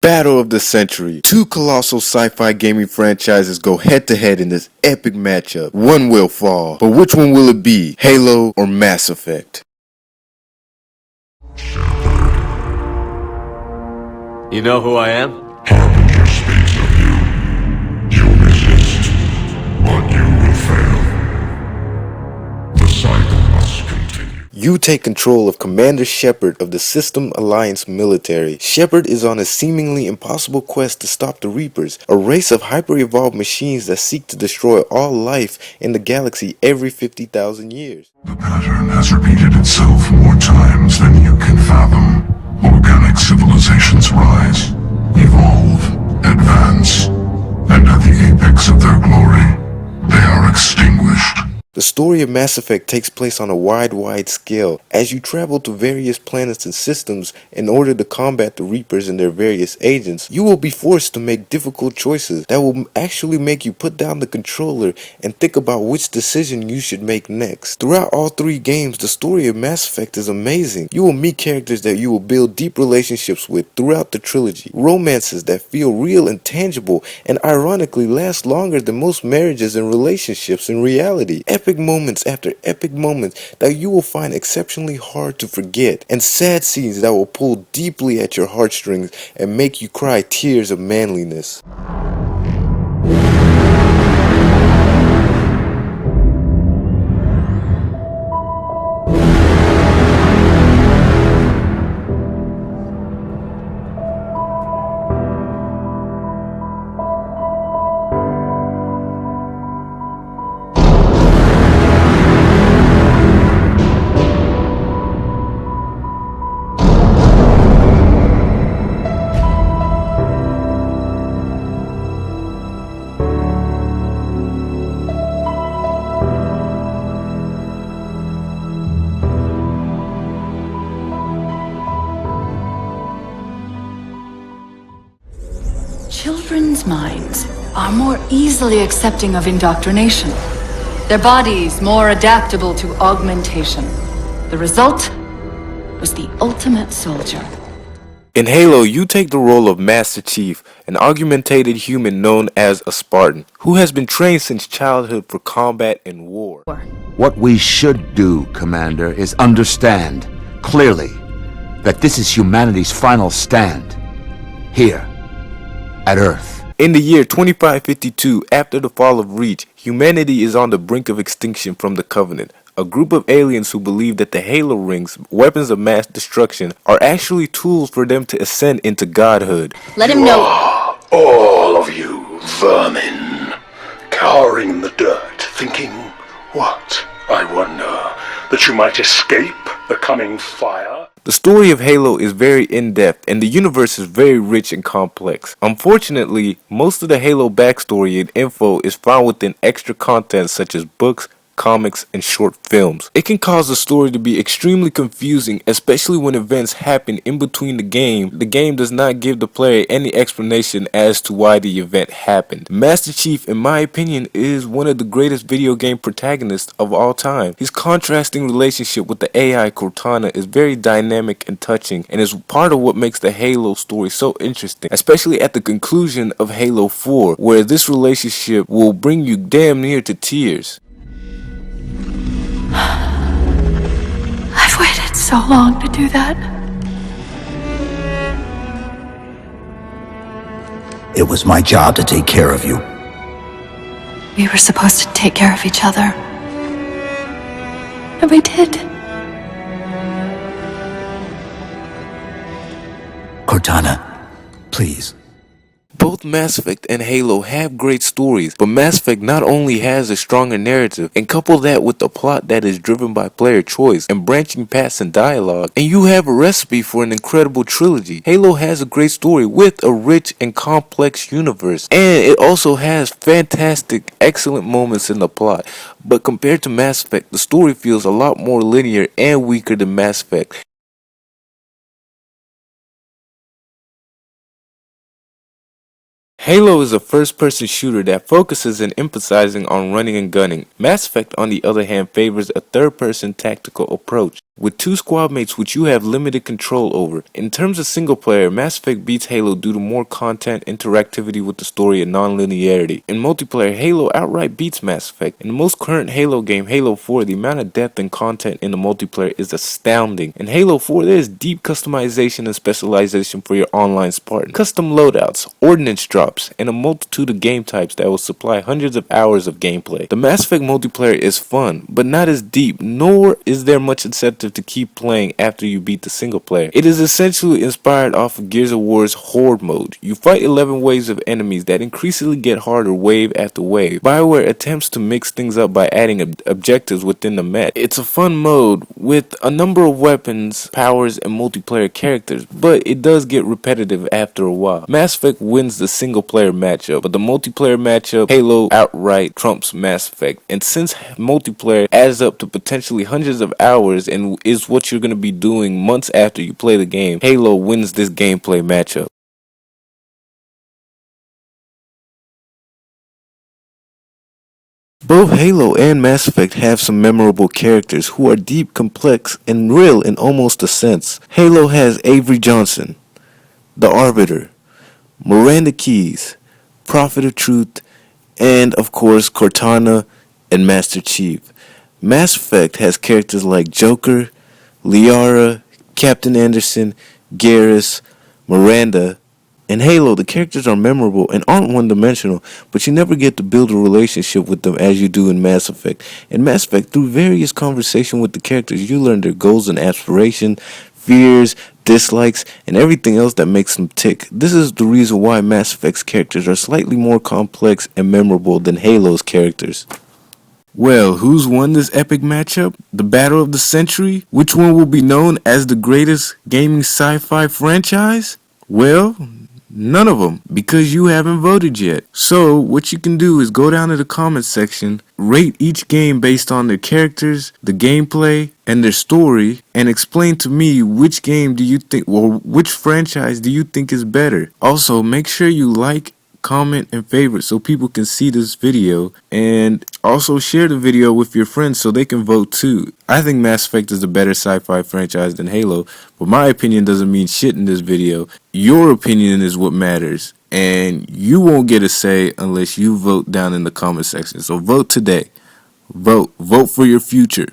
Battle of the Century. Two colossal sci-fi gaming franchises go head-to-head in this epic matchup. One will fall, but which one will it be? Halo or Mass Effect? Shepard. You know who I am? Harbinger speaks of you. You resist, but you will fail. The cycle must continue. You take control of Commander Shepard of the System Alliance military. Shepard is on a seemingly impossible quest to stop the Reapers, a race of hyper-evolved machines that seek to destroy all life in the galaxy every 50,000 years. The pattern has repeated itself more times than you can fathom. Organic civilizations rise, evolve, advance, and at the apex of their glory, they are extinguished. The story of Mass Effect takes place on a wide scale. As you travel to various planets and systems in order to combat the Reapers and their various agents, you will be forced to make difficult choices that will actually make you put down the controller and think about which decision you should make next. Throughout all three games, the story of Mass Effect is amazing. You will meet characters that you will build deep relationships with throughout the trilogy, romances that feel real and tangible and ironically last longer than most marriages and relationships in reality. Epic moments after epic moments that you will find exceptionally hard to forget, and sad scenes that will pull deeply at your heartstrings and make you cry tears of manliness. Children's minds are more easily accepting of indoctrination. Their bodies more adaptable to augmentation. The result was the ultimate soldier. In Halo, you take the role of Master Chief, an augmented human known as a Spartan, who has been trained since childhood for combat and war. What we should do, Commander, is understand clearly that this is humanity's final stand. Here, at Earth. In the year 2552, after the fall of Reach, humanity is on the brink of extinction from the Covenant. A group of aliens who believe that the Halo rings, weapons of mass destruction, are actually tools for them to ascend into godhood. Let him know. All of you vermin, cowering in the dirt, thinking, what, I wonder, that you might escape the coming fire? The story of Halo is very in-depth and the universe is very rich and complex. Unfortunately, most of the Halo backstory and info is found within extra content such as books, comics, and short films. It can cause the story to be extremely confusing, especially when events happen in between the game. The game does not give the player any explanation as to why the event happened. Master Chief, in my opinion, is one of the greatest video game protagonists of all time. His contrasting relationship with the AI Cortana is very dynamic and touching, and is part of what makes the Halo story so interesting, especially at the conclusion of Halo 4, where this relationship will bring you damn near to tears. I've waited so long to do that. It was my job to take care of you. We were supposed to take care of each other. And we did. Cortana, please. Both Mass Effect and Halo have great stories, but Mass Effect not only has a stronger narrative, and couple that with a plot that is driven by player choice and branching paths and dialogue, and you have a recipe for an incredible trilogy. Halo has a great story with a rich and complex universe, and it also has fantastic, excellent moments in the plot. But compared to Mass Effect, the story feels a lot more linear and weaker than Mass Effect. Halo is a first-person shooter that focuses and emphasizing on running and gunning. Mass Effect, on the other hand, favors a third-person tactical approach. with 2 squad mates which you have limited control over. In terms of single player, Mass Effect beats Halo due to more content, interactivity with the story, and non-linearity. In multiplayer, Halo outright beats Mass Effect. In the most current Halo game, Halo 4, the amount of depth and content in the multiplayer is astounding. In Halo 4, there is deep customization and specialization for your online Spartan, custom loadouts, ordnance drops, and a multitude of game types that will supply hundreds of hours of gameplay. The Mass Effect multiplayer is fun, but not as deep, nor is there much incentive to keep playing after you beat the single player. It is essentially inspired off of Gears of War's Horde mode. You fight 11 waves of enemies that increasingly get harder wave after wave. BioWare attempts to mix things up by adding objectives within the map. It's a fun mode with a number of weapons, powers, and multiplayer characters, but it does get repetitive after a while. Mass Effect wins the single player matchup, but the multiplayer matchup, Halo outright trumps Mass Effect. And since multiplayer adds up to potentially hundreds of hours and is what you're going to be doing months after you play the game, Halo wins this gameplay matchup. Both Halo and Mass Effect have some memorable characters who are deep, complex, and real in almost a sense. Halo has Avery Johnson, the Arbiter, Miranda Keyes, Prophet of Truth, and of course Cortana and Master Chief. Mass Effect has characters like Joker, Liara, Captain Anderson, Garrus, Miranda. In Halo, the characters are memorable and aren't one-dimensional, but you never get to build a relationship with them as you do in Mass Effect. In Mass Effect, through various conversation with the characters, you learn their goals and aspirations, fears, dislikes, and everything else that makes them tick. This is the reason why Mass Effect's characters are slightly more complex and memorable than Halo's characters. Well, who's won this epic matchup? The battle of the century? Which one will be known as the greatest gaming sci-fi franchise? Well, none of them, because you haven't voted yet. So, what you can do is go down to the comments section, rate each game based on their characters, the gameplay, and their story, and explain to me which game do you think, or which franchise do you think is better. Also, make sure you like, comment, and favorite so people can see this video, and also share the video with your friends so they can vote too. I think Mass Effect is a better sci-fi franchise than Halo, but my opinion doesn't mean shit in this video. Your opinion is what matters, and you won't get a say unless you vote down in the comment section. So vote today. Vote for your future.